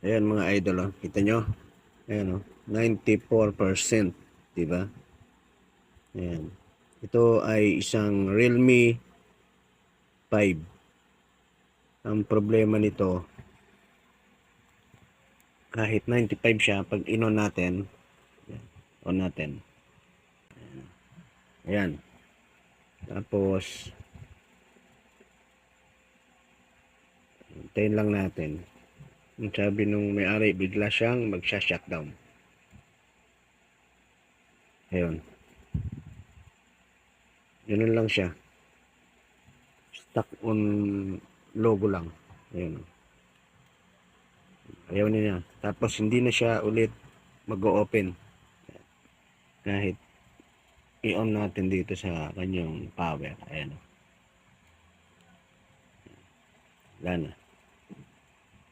Ayan mga idol, oh. Kita nyo? Ayan, oh. 94%. Diba? Ayan. Ito ay isang Realme 5. Ang problema nito, kahit 95 siya, pag in-on natin, on natin. Ayan. Tapos, hintayin lang natin. Ang sabi nung may-ari, bigla siyang magsha-shutdown. Ayun. Ganun lang siya. Stuck on logo lang. Ayun. Ayaw niya. Tapos hindi na siya ulit mag-o-open. Kahit i-on natin dito sa kanyang power. Ayan. Wala na.